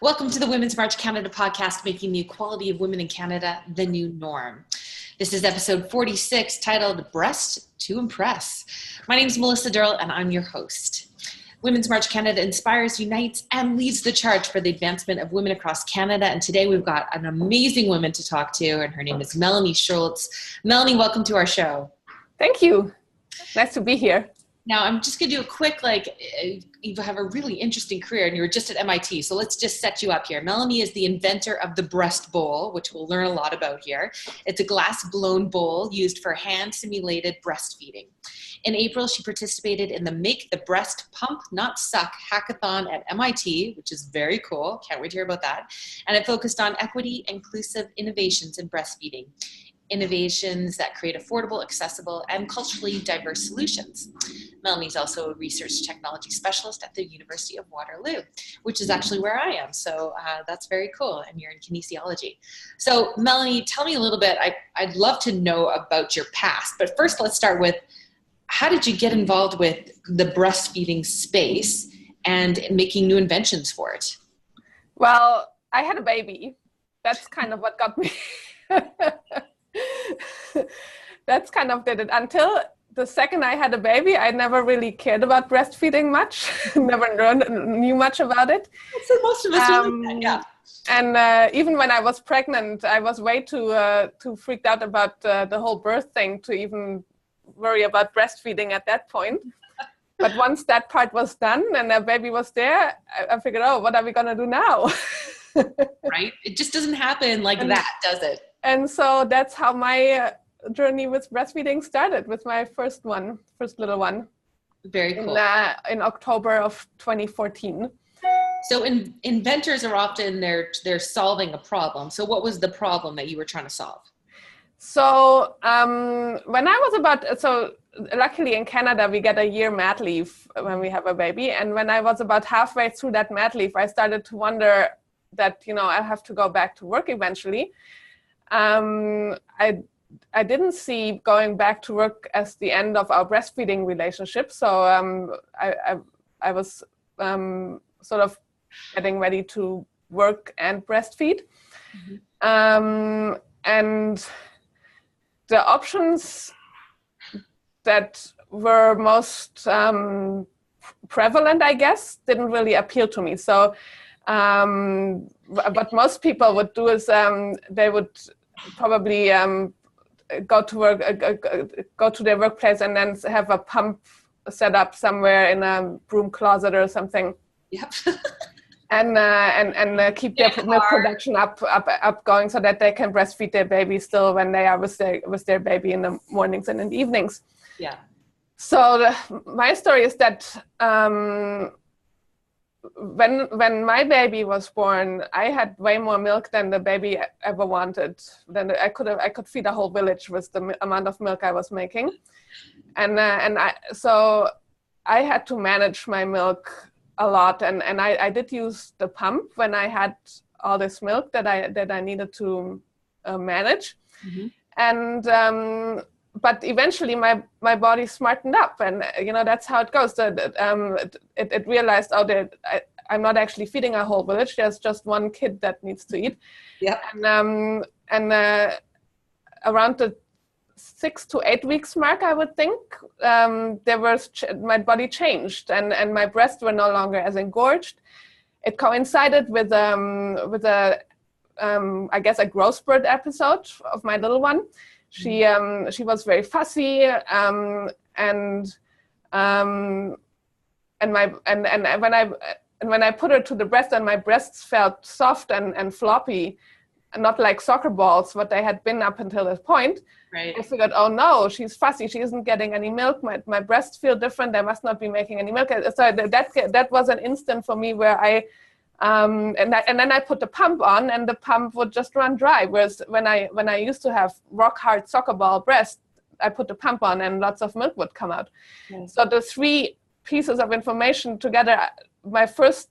Welcome to the Women's March Canada podcast, making the equality of women in Canada the new norm. This is episode 46, titled Breast to Impress. My name is Melissa Durrell, and I'm your host. Women's March Canada inspires, unites, and leads the charge for the advancement of women across Canada. And today we've got an amazing woman to talk to, and her name is Melanie Schultz. Melanie, welcome to our show. Thank you. Nice to be here. Now, I'm just going to do a quick, you have a really interesting career and you were just at MIT. So let's just set you up here. Melanie is the inventor of the Breastbowl, which we'll learn a lot about here. It's a glass blown bowl used for hand simulated breastfeeding. In April, she participated in the Make the Breast Pump Not Suck hackathon at MIT, which is very cool. Can't wait to hear about that. And it focused on equity, inclusive innovations in breastfeeding. Innovations that create affordable, accessible, and culturally diverse solutions. Melanie's also a research technology specialist at the University of Waterloo, which is actually where I am. So that's very cool. And you're in kinesiology. So Melanie, tell me a little bit. I'd love to know about your past. But first, let's start with, how did you get involved with the breastfeeding space and making new inventions for it? Well, I had a baby. That's kind of what got me. That's kind of did it. Until the second I had a baby, I never really cared about breastfeeding much. Never knew much about it. So most of us do like that, yeah. And even when I was pregnant, I was way too freaked out about the whole birth thing to even worry about breastfeeding at that point. But once that part was done and the baby was there, I figured, oh, what are we going to do now? Right? It just doesn't happen like that, does it? And so that's how my journey with breastfeeding started, with my first little one. Very cool. In October of 2014. So inventors are often, they're solving a problem. So what was the problem that you were trying to solve? So when I was luckily in Canada, we get a year mat leave when we have a baby. And when I was about halfway through that mat leave, I started to wonder that, I have to go back to work eventually. I didn't see going back to work as the end of our breastfeeding relationship. So I was sort of getting ready to work and breastfeed. Mm-hmm. And the options that were most prevalent, I guess, didn't really appeal to me. So what most people would do is they would probably go to their workplace and then have a pump set up somewhere in a broom closet or something. Yep. and keep their milk production up going so that they can breastfeed their baby still when they are with their baby in the mornings and in the evenings. Yeah. So my story is that when my baby was born, I had way more milk than the baby ever wanted. Then I could feed a whole village with the amount of milk I was making, so I had to manage my milk a lot, and I did use the pump when I had all this milk that I needed to manage, mm-hmm. And but eventually my body smartened up, and that's how it goes. It realized, I'm not actually feeding a whole village. There's just one kid that needs to eat. Yeah. And around the 6 to 8 weeks mark, I would think, my body changed, and my breasts were no longer as engorged. It coincided with a I guess a growth spurt episode of my little one. She was very fussy, and when I put her to the breast, and my breasts felt soft and floppy, and not like soccer balls, what they had been up until this point. Right. I figured, oh no, she's fussy. She isn't getting any milk. My breasts feel different. I must not be making any milk. So that was an instant for me where I. And then I put the pump on, and the pump would just run dry. Whereas when I used to have rock hard soccer ball breast, I put the pump on and lots of milk would come out. Yes. So the three pieces of information together, my first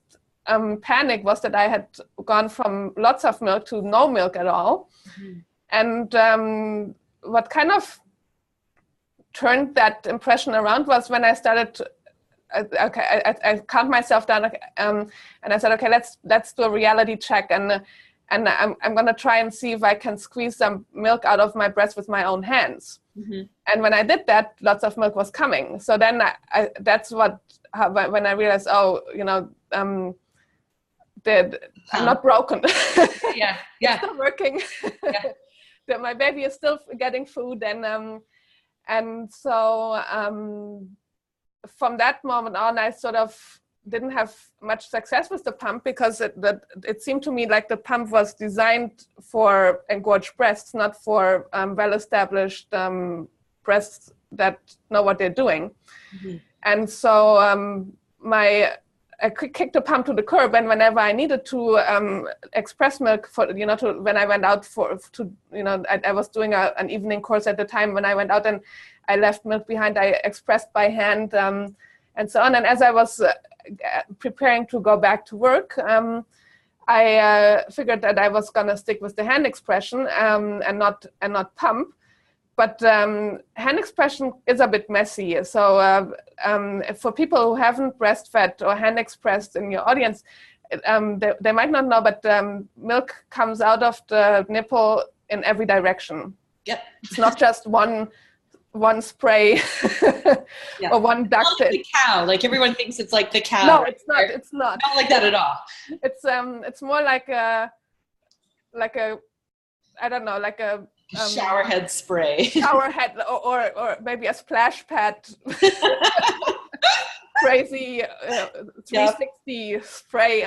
panic was that I had gone from lots of milk to no milk at all. Mm-hmm. And what kind of turned that impression around was when I started I calmed myself down, and I said, okay, let's do a reality check, and I'm going to try and see if I can squeeze some milk out of my breast with my own hands. Mm-hmm. And when I did that, lots of milk was coming. So then when I realized, I'm not broken. Yeah. It's still working. That my baby is still getting food, and so from that moment on, I sort of didn't have much success with the pump, because it seemed to me like the pump was designed for engorged breasts, not for well-established breasts that know what they're doing. Mm-hmm. And so I kicked the pump to the curb, and whenever I needed to express milk when I went out I was doing an evening course at the time. When I went out and I left milk behind, I expressed by hand and so on. And as I was preparing to go back to work, I figured that I was going to stick with the hand expression and not pump. But hand expression is a bit messy. So for people who haven't breastfed or hand expressed in your audience, they might not know, but milk comes out of the nipple in every direction. Yep. It's not just one spray or one duct. Not like the cow. Like everyone thinks it's like the cow. No, it's not. It's not. Not like that at all. It's more like a I don't know, like a shower head spray. Shower head or maybe a splash pad. Crazy 360 spray.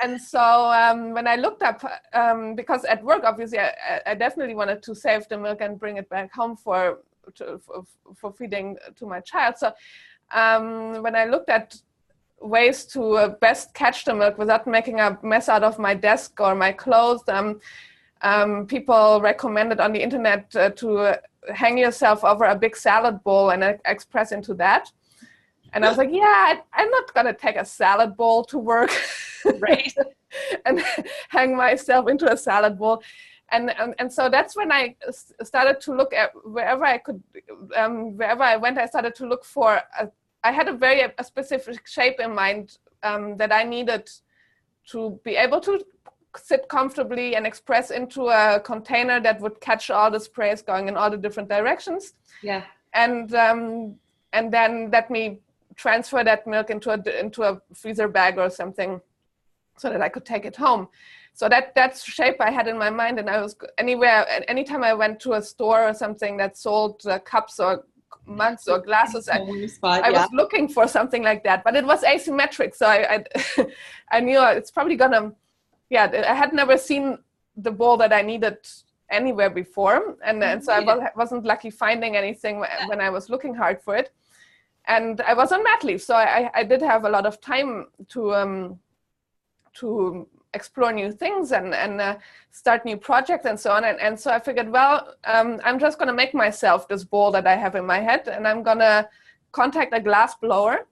And so when I looked up, because at work, obviously, I definitely wanted to save the milk and bring it back home for feeding to my child. So when I looked at ways to best catch the milk without making a mess out of my desk or my clothes, people recommended on the internet to hang yourself over a big salad bowl and express into that. And I was like, I'm not going to take a salad bowl to work, right? And hang myself into a salad bowl. And so that's when I started to look at wherever I could, wherever I went, I started to look for, I had a specific shape in mind that I needed to be able to sit comfortably and express into a container that would catch all the sprays going in all the different directions. Yeah. And then let me transfer that milk into a freezer bag or something so that I could take it home. So that's shape I had in my mind, and I was anytime I went to a store or something that sold cups or mugs or glasses, I was looking for something like that, but it was asymmetric. So I knew it's probably gonna, I had never seen the bowl that I needed anywhere before. And so I wasn't lucky finding anything when I was looking hard for it. And I was on mat leave, so I did have a lot of time to explore new things and start new projects and so on. And so I figured, I'm just going to make myself this bowl that I have in my head, and I'm going to contact a glass blower,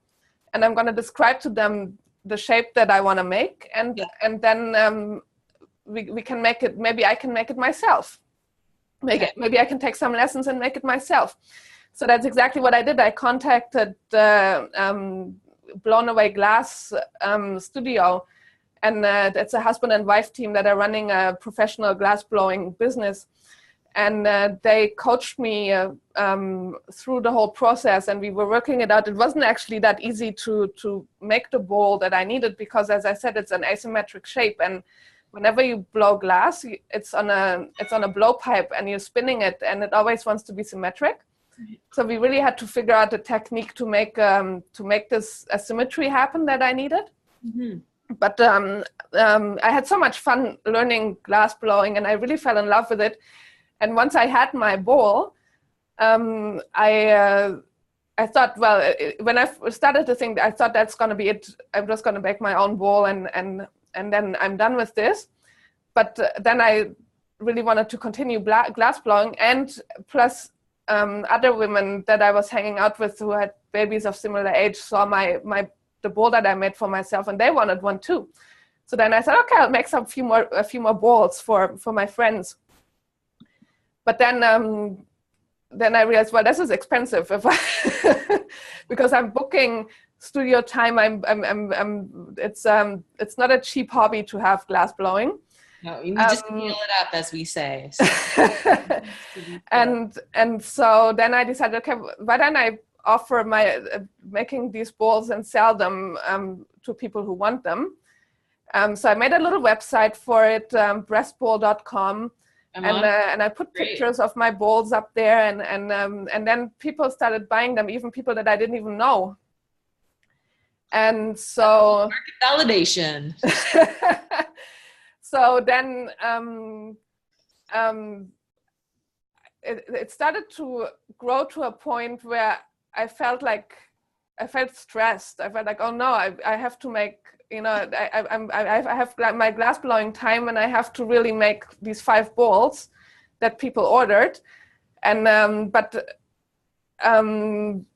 and I'm going to describe to them the shape that I want to make, and then we can make it. Maybe I can make it myself. Maybe I can take some lessons and make it myself. So that's exactly what I did. I contacted Blown Away Glass studio, and it's a husband and wife team that are running a professional glass blowing business. And they coached me through the whole process, and we were working it out. It wasn't actually that easy to make the bowl that I needed, because, as I said, it's an asymmetric shape, and whenever you blow glass, it's on a blowpipe, and you're spinning it, and it always wants to be symmetric. So we really had to figure out a technique to make this asymmetry happen that I needed. Mm-hmm. But I had so much fun learning glass blowing, and I really fell in love with it. And once I had my bowl, I thought, when I started to think, I thought that's going to be it. I'm just going to make my own bowl, and then I'm done with this. But then I really wanted to continue glass blowing, and plus other women that I was hanging out with who had babies of similar age saw the bowl that I made for myself, and they wanted one too. So then I said, okay, I'll make a few more bowls for my friends. But then then I realized, well, this is expensive if I because I'm booking studio time. It's not a cheap hobby to have glass blowing. No, you need to scale it up, as we say. And so then I decided, okay, why don't I offer my making these bowls and sell them to people who want them. So I made a little website for it, breastbowl.com, and I put pictures of my bowls up there, and then people started buying them, even people that I didn't even know. And so market validation. So then it started to grow to a point where I felt stressed. I felt like, oh no, I have to make, I have my glass blowing time, and I have to really make these 5 bowls that people ordered. And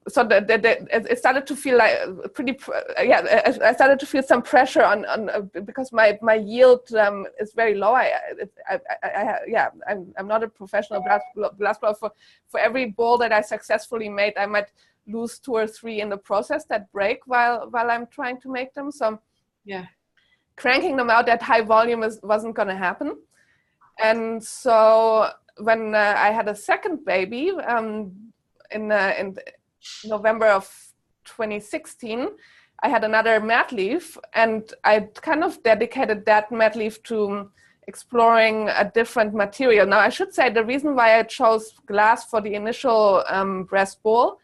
so it started to feel like I started to feel some pressure on because my yield is very low. I'm not a professional glass blower. For every bowl that I successfully made, I might lose 2 or 3 in the process that break while I'm trying to make them. So cranking them out at high volume wasn't going to happen. And so when I had a second baby, in November of 2016, I had another mat leave, and I kind of dedicated that mat leave to exploring a different material. Now, I should say the reason why I chose glass for the initial breast bowl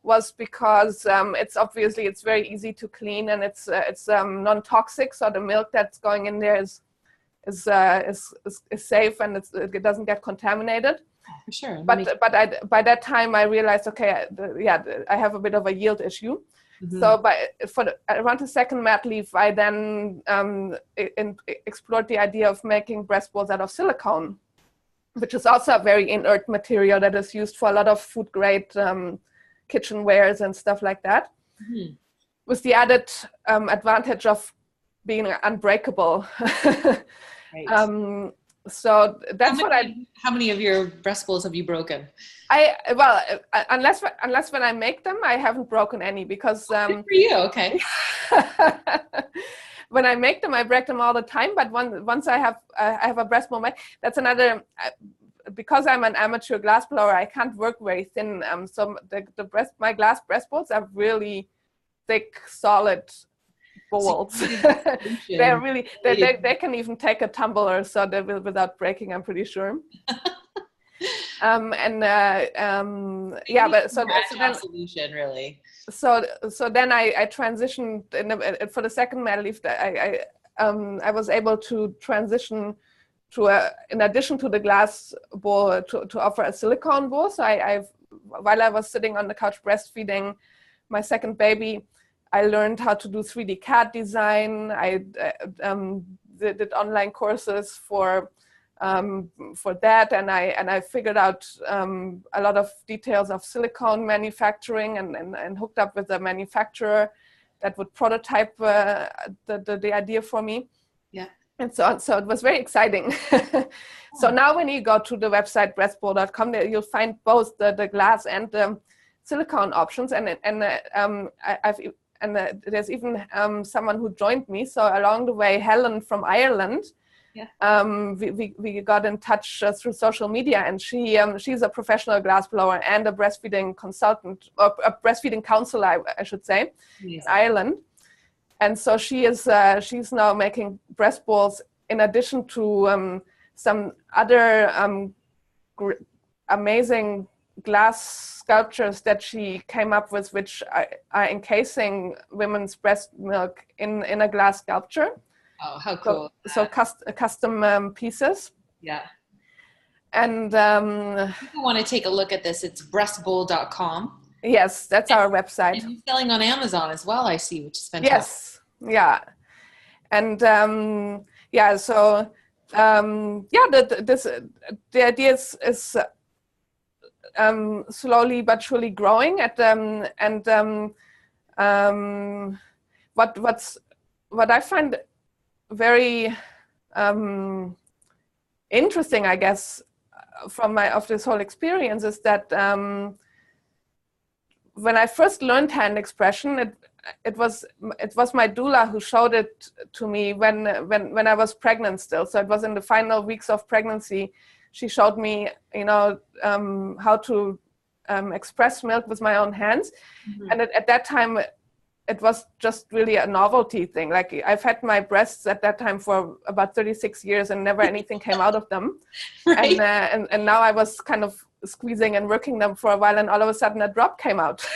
was because it's very easy to clean, and it's non-toxic, so the milk that's going in there is safe, and it doesn't get contaminated. For sure. But by that time I realized, okay, I have a bit of a yield issue. Mm-hmm. So around the second mat leave, I then explored the idea of making breast bowls out of silicone, which is also a very inert material that is used for a lot of food grade kitchenwares and stuff like that, mm-hmm. with the added advantage of being unbreakable. Right. So that's how many of your breast bowls have you broken? Unless when I make them, I haven't broken any, because good for you. Okay. When I make them, I break them all the time. But once I have a breast bowl made, that's another. Because I'm an amateur glass blower, I can't work very thin. So my glass breast bowls are really thick, solid bowls. They're really they can even take a tumble or so they will without breaking, I'm pretty sure. But so then solution really. So then I transitioned for the second mat leave. I was able to transition to in addition to the glass bowl to offer a silicone bowl. So while I was sitting on the couch breastfeeding my second baby, I learned how to do 3D CAD design. I did online courses for that, and I figured out a lot of details of silicone manufacturing, and hooked up with a manufacturer that would prototype the idea for me. Yeah. And so it was very exciting. So now when you go to the website breastbowl.com, you'll find both the glass and the silicone options, and there's even someone who joined me. So along the way, Helen from Ireland, we got in touch through social media, and she's a professional glass blower and a breastfeeding consultant, or a breastfeeding counselor, I should say, in Ireland. And so she's now making breast bowls in addition to some other amazing glass sculptures that she came up with, which are encasing women's breast milk in a glass sculpture. Oh, how cool. So custom pieces. Yeah. And if you want to take a look at this, it's breastbowl.com. Yes, that's our website. And you're selling on Amazon as well, I see, which is fantastic. Yes, yeah. And the idea is slowly but surely growing what I find very interesting, I guess, of this whole experience is that when I first learned hand expression, it was my doula who showed it to me when I was pregnant still. So it was in the final weeks of pregnancy. She showed me, how to express milk with my own hands. Mm-hmm. And at that time, it was just really a novelty thing. Like, I've had my breasts at that time for about 36 years and never anything came out of them. Right. And now I was kind of squeezing and working them for a while, and all of a sudden a drop came out.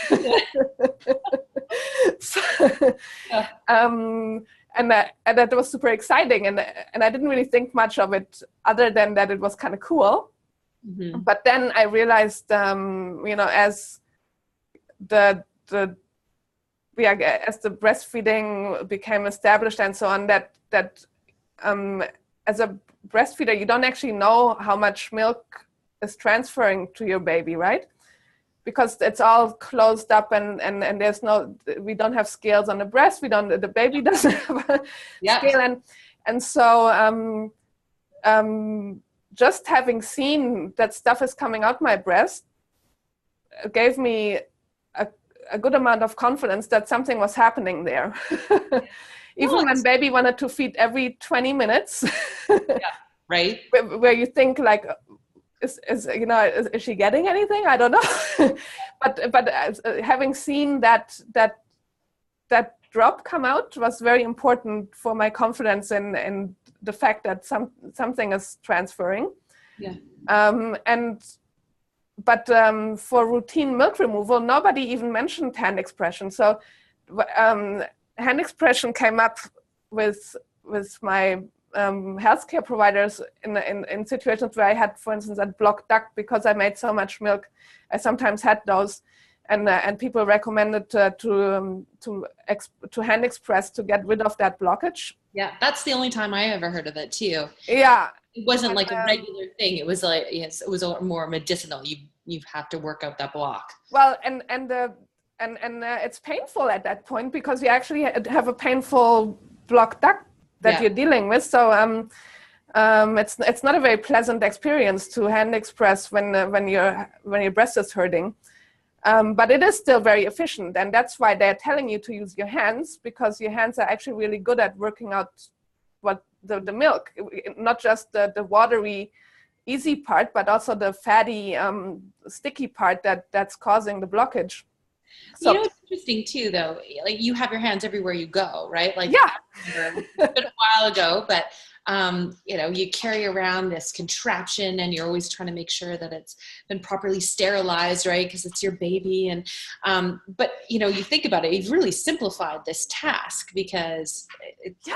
So, and that was super exciting. And I didn't really think much of it other than that it was kind of cool. Mm-hmm. But then I realized, as the breastfeeding became established and so on, that as a breastfeeder, you don't actually know how much milk is transferring to your baby, right? Because it's all closed up and we don't have scales on the breast. The baby doesn't have a scale. And so just having seen that stuff is coming out my breast gave me a good amount of confidence that something was happening there. Even when baby wanted to feed every 20 minutes. Right. Where you think like, is she getting anything? I don't know. but having seen that drop come out was very important for my confidence in the fact that something is transferring. Yeah. But for routine milk removal, nobody even mentioned hand expression. So hand expression came up with my healthcare providers in situations where I had, for instance, a blocked duct because I made so much milk. I sometimes had those, and people recommended to hand express to get rid of that blockage. Yeah, that's the only time I ever heard of it too. Yeah. It wasn't like a regular thing. It was like, yes, it was more medicinal. You have to work out that block. Well, and it's painful at that point because you actually have a painful blocked duct that you're dealing with. So it's not a very pleasant experience to hand express when your breast is hurting. But it is still very efficient, and that's why they're telling you to use your hands, because your hands are actually really good at working out what the milk, not just the watery easy part, but also the fatty sticky part that's causing the blockage. So, it's interesting too, though, like you have your hands everywhere you go, right? Like, a while ago, but you carry around this contraption and you're always trying to make sure that it's been properly sterilized, right? Because it's your baby. And, but you think about it, you've really simplified this task because it's,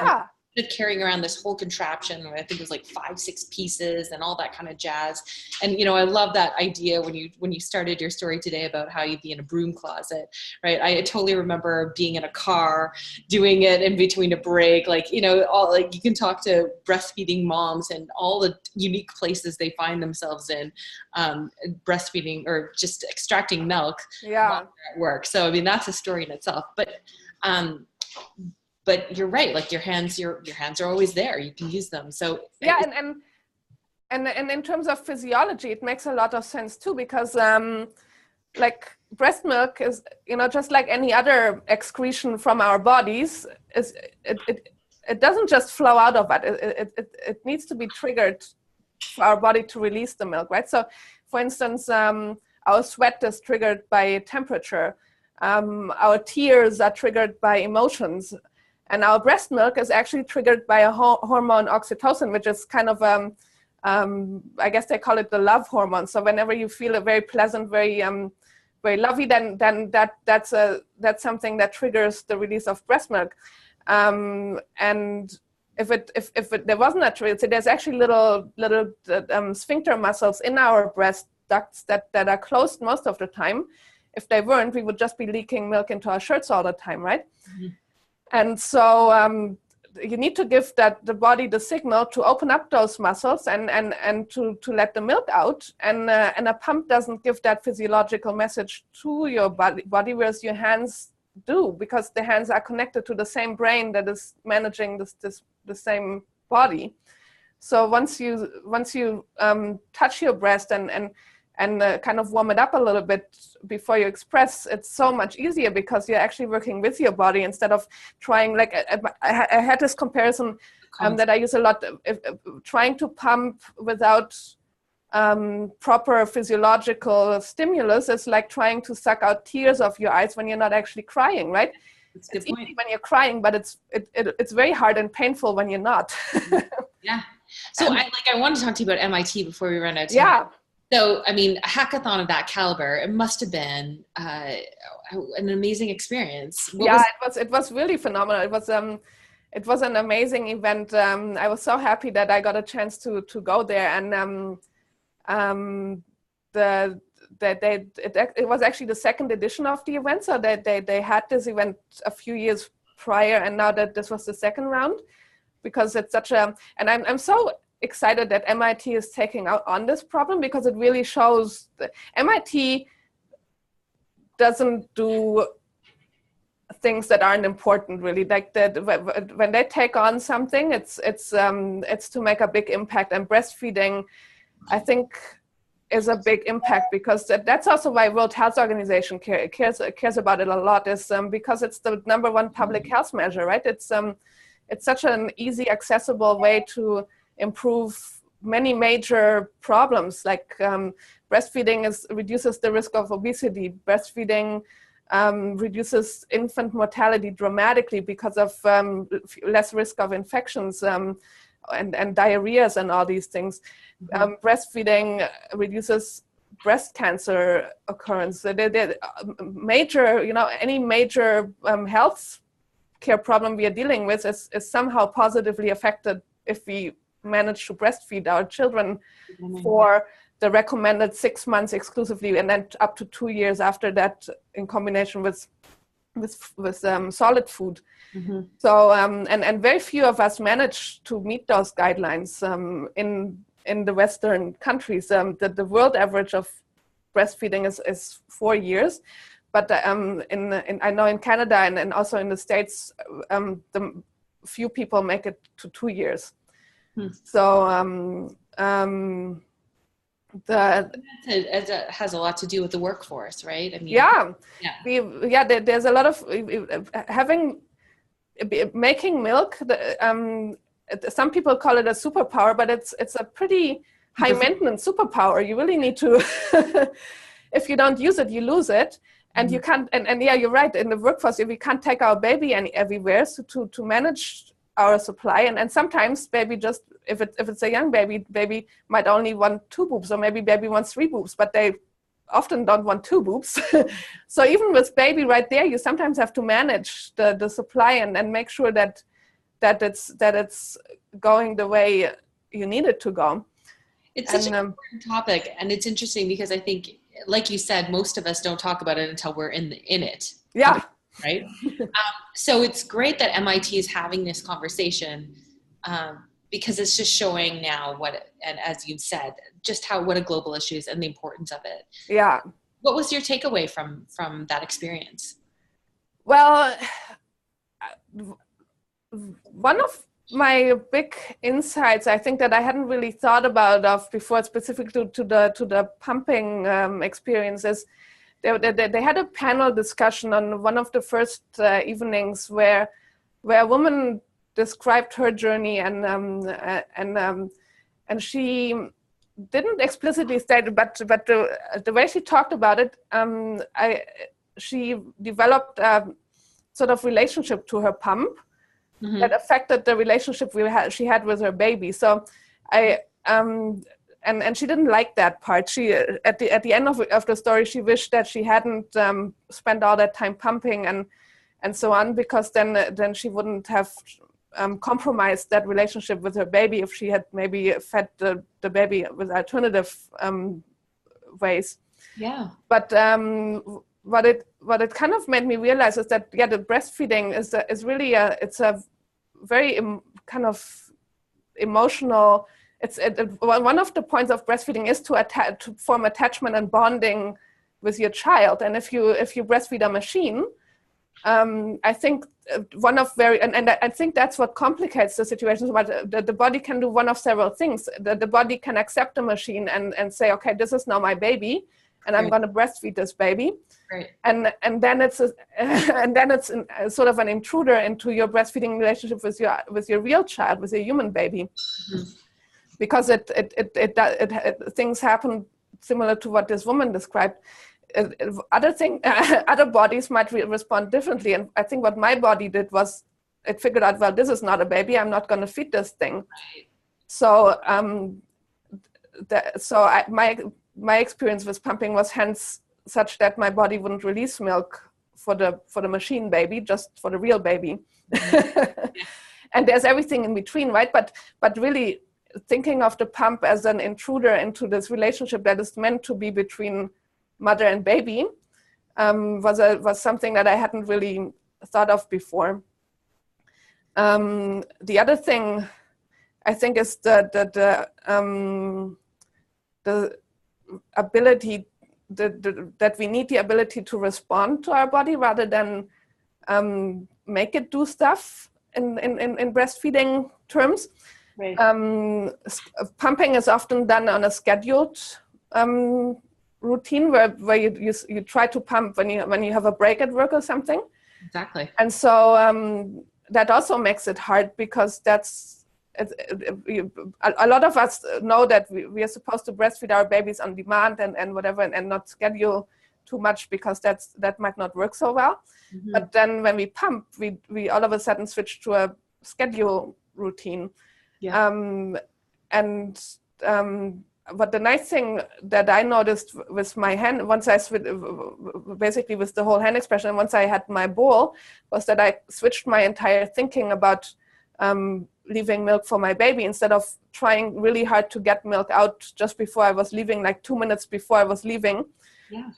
carrying around this whole contraption, I think it was like 5-6 pieces and all that kind of jazz. And I love that idea when you started your story today about how you'd be in a broom closet, right? I totally remember being in a car doing it in between a break, all, like, you can talk to breastfeeding moms and all the unique places they find themselves in, breastfeeding or just extracting milk while they're at work. So I mean, that's a story in itself. But you're right. Like your hands are always there. You can use them. So and in terms of physiology, it makes a lot of sense too, because like breast milk is, just like any other excretion from our bodies, it doesn't just flow out of it. It needs to be triggered for our body to release the milk, right? So, for instance, our sweat is triggered by temperature. Our tears are triggered by emotions. And our breast milk is actually triggered by a hormone oxytocin, which is kind of, I guess they call it the love hormone. So whenever you feel a very pleasant, very lovey, then that's something that triggers the release of breast milk. And if there wasn't a trigger, so there's actually little sphincter muscles in our breast ducts that are closed most of the time. If they weren't, we would just be leaking milk into our shirts all the time, right? Mm-hmm. And so you need to give the body the signal to open up those muscles and to let the milk out. And a pump doesn't give that physiological message to your body, whereas your hands do, because the hands are connected to the same brain that is managing the same body. So once you touch your breast and kind of warm it up a little bit before you express, it's so much easier because you're actually working with your body instead of trying, like I had this comparison that I use a lot, trying to pump without proper physiological stimulus is like trying to suck out tears of your eyes when you're not actually crying, right? It's easy when you're crying, but it's very hard and painful when you're not. Yeah. So I want to talk to you about MIT before we run out of time. Yeah. So, I mean, a hackathon of that caliber, it must have been an amazing experience. It was really phenomenal. It was an amazing event. I was so happy that I got a chance to go there, and it was actually the second edition of the event. So they had this event a few years prior, and now that this was the second round, because it's such a, and I'm so excited that MIT is taking out on this problem, because it really shows that MIT doesn't do things that aren't important, really. Like when they take on something, it's to make a big impact, and breastfeeding, I think, is a big impact, because that's also why World Health Organization cares about it a lot, is because it's the #1 public health measure, right? It's such an easy, accessible way to improve many major problems, like breastfeeding reduces the risk of obesity. Breastfeeding reduces infant mortality dramatically because of less risk of infections and diarrheas and all these things. Breastfeeding reduces breast cancer occurrence. Major, any major health care problem we are dealing with is somehow positively affected if we manage to breastfeed our children for the recommended 6 months exclusively, and then up to 2 years after that, in combination with solid food. So and very few of us manage to meet those guidelines in the Western countries. The world average of breastfeeding is 4 years, but I know in Canada and also in the States, the few people make it to 2 years. So it has a lot to do with the workforce, right? I mean, there's a lot of making milk. Some people call it a superpower, but it's a pretty high maintenance superpower. You really need to, if you don't use it, you lose it. And you can't, and yeah, you're right, in the workforce, we can't take our baby everywhere, so to manage our supply, and sometimes baby just, if it's a young baby might only want 2 boobs, or maybe baby wants 3 boobs, but they often don't want 2 boobs. So even with baby right there, you sometimes have to manage the supply and make sure that it's going the way you need it to go. It's such an important topic, and it's interesting because I think, like you said, most of us don't talk about it until we're in it. Yeah. Right. So it's great that MIT is having this conversation, because it's just showing now and as you've said, just what a global issue is and the importance of it. Yeah. What was your takeaway from that experience? Well, one of my big insights, I think, that I hadn't really thought about before, specific to the pumping experiences. They had a panel discussion on one of the first evenings where a woman described her journey, and she didn't explicitly state it, but the way she talked about it, she developed a sort of relationship to her pump that affected the relationship she had with her baby. So and she didn't like that part. She at the end of the story, she wished that she hadn't spent all that time pumping and so on, because then she wouldn't have compromised that relationship with her baby if she had maybe fed the baby with alternative ways. Yeah. But what it kind of made me realize is that the breastfeeding is really it's a very kind of emotional. One of the points of breastfeeding is to form attachment and bonding with your child. And if you breastfeed a machine, I think one of and I think that's what complicates the situation. But the body can do one of several things. The body can accept the machine and say, okay, this is now my baby, and I'm going to breastfeed this baby. Right. And then it's sort of an intruder into your breastfeeding relationship with your real child, with your human baby, because things happen similar to what this woman described. Other bodies might respond differently, and I think what my body did was it figured out, well, this is not a baby, I'm not going to feed this thing. Right. So my experience with pumping was hence such that my body wouldn't release milk for the machine baby, just for the real baby. And there's everything in between, right? But really thinking of the pump as an intruder into this relationship that is meant to be between mother and baby was something that I hadn't really thought of before. The other thing I think is the ability that we need the ability to respond to our body rather than make it do stuff in breastfeeding terms. Right. Pumping is often done on a scheduled routine where you try to pump when you have a break at work or something. Exactly. And so that also makes it hard, because a lot of us know that we are supposed to breastfeed our babies on demand and whatever, and not schedule too much, because that might not work so well. Mm-hmm. But then when we pump, we all of a sudden switch to a schedule routine. Yeah. But the nice thing that I noticed with my hand, once I basically with the whole hand expression, once I had my bowl, was that I switched my entire thinking about leaving milk for my baby. Instead of trying really hard to get milk out just before I was leaving, like 2 minutes before I was leaving,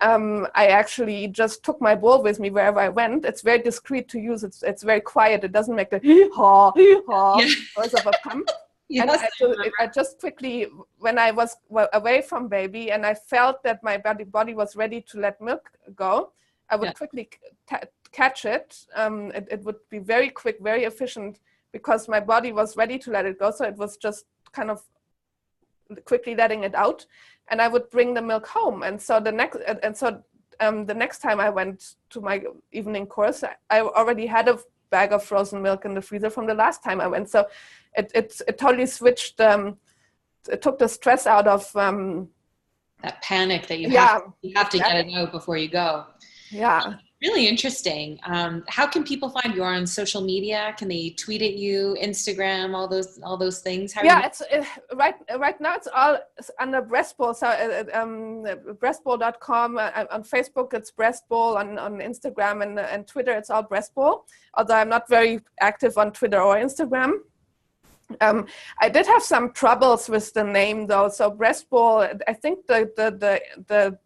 I actually just took my bowl with me wherever I went. It's very discreet to use. It's very quiet. It doesn't make the hee-haw, hee-haw noise of a pump. Yes, and I just quickly, when I was away from baby and I felt that my body was ready to let milk go, I would quickly catch it. It would be very quick, very efficient, because my body was ready to let it go. So it was just kind of quickly letting it out, and I would bring the milk home. And so the next time I went to my evening course, I already had a bag of frozen milk in the freezer from the last time I went. So it totally switched. It took the stress out of that panic that you have to get it out before you go. Yeah. Really interesting. How can people find you? On social media? Can they tweet at you, Instagram, all those things? Right now it's all under Breastbowl. So breastbowl.com. On Facebook it's Breastbowl. On Instagram and Twitter it's all Breastbowl. Although I'm not very active on Twitter or Instagram. I did have some troubles with the name though. So Breastbowl, I think the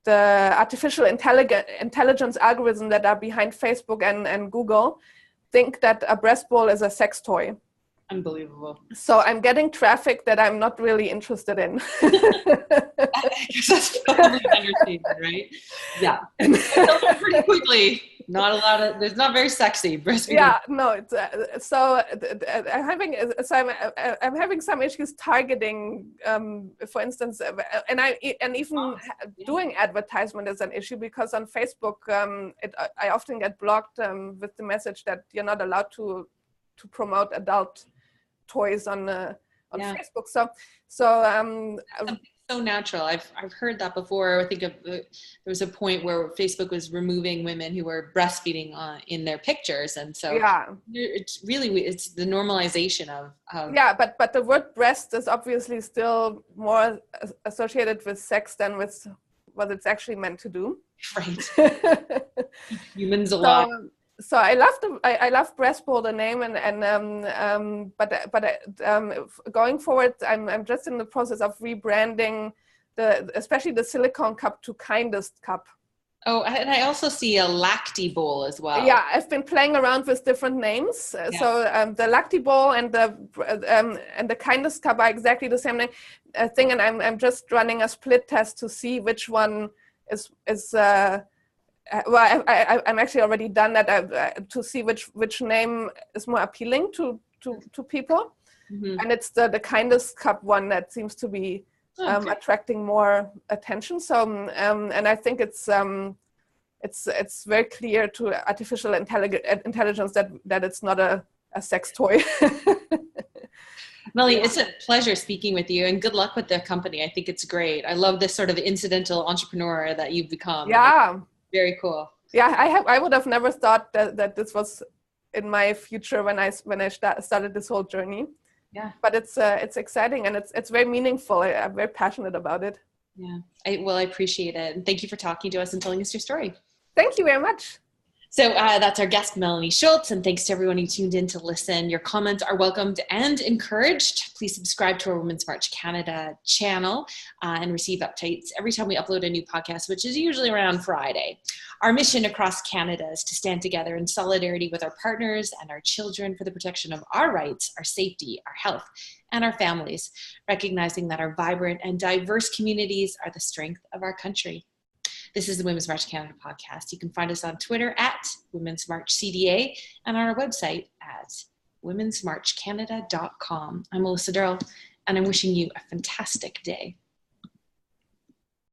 artificial intelligence algorithm that are behind Facebook and Google think that a breast bowl is a sex toy. Unbelievable. So I'm getting traffic that I'm not really interested in. That's probably understatement, right? Yeah. Pretty quickly. There's not very sexy breastfeeding. Yeah, no. It's I'm having some issues targeting, for instance, and even doing advertisement is an issue, because on Facebook, I often get blocked with the message that you're not allowed to promote adult toys on Facebook. So natural. I've heard that before. I think there was a point where Facebook was removing women who were breastfeeding in their pictures, and so it's the normalization of but the word breast is obviously still more associated with sex than with what it's actually meant to do. Right. Humans alive. So I love Breastbowl, the name, but going forward, I'm just in the process of rebranding especially the silicone cup to Kindest Cup. Oh, and I also see a Lacti Bowl as well. Yeah, I've been playing around with different names. Yes. So the Lacti Bowl and the Kindest Cup are exactly the same thing, and I'm just running a split test to see which one is well, I'm actually already done that to see which name is more appealing to people. Mm-hmm. And it's the kindest cup one that seems to be attracting more attention. So and I think it's very clear to artificial intelligence that it's not a sex toy. Melanie, it's a pleasure speaking with you, and good luck with the company. I think it's great. I love this sort of incidental entrepreneur that you've become. Yeah. Very cool. Yeah, I would have never thought that this was in my future when I started this whole journey. Yeah. But it's exciting, and it's very meaningful. I'm very passionate about it. Yeah. I appreciate it. And thank you for talking to us and telling us your story. Thank you very much. So that's our guest, Melanie Schultz, and thanks to everyone who tuned in to listen. Your comments are welcomed and encouraged. Please subscribe to our Women's March Canada channel and receive updates every time we upload a new podcast, which is usually around Friday. Our mission across Canada is to stand together in solidarity with our partners and our children for the protection of our rights, our safety, our health, and our families, recognizing that our vibrant and diverse communities are the strength of our country. This is the Women's March Canada podcast. You can find us on Twitter at Women's March CDA and on our website at womensmarchcanada.com. I'm Melissa Durrell, and I'm wishing you a fantastic day.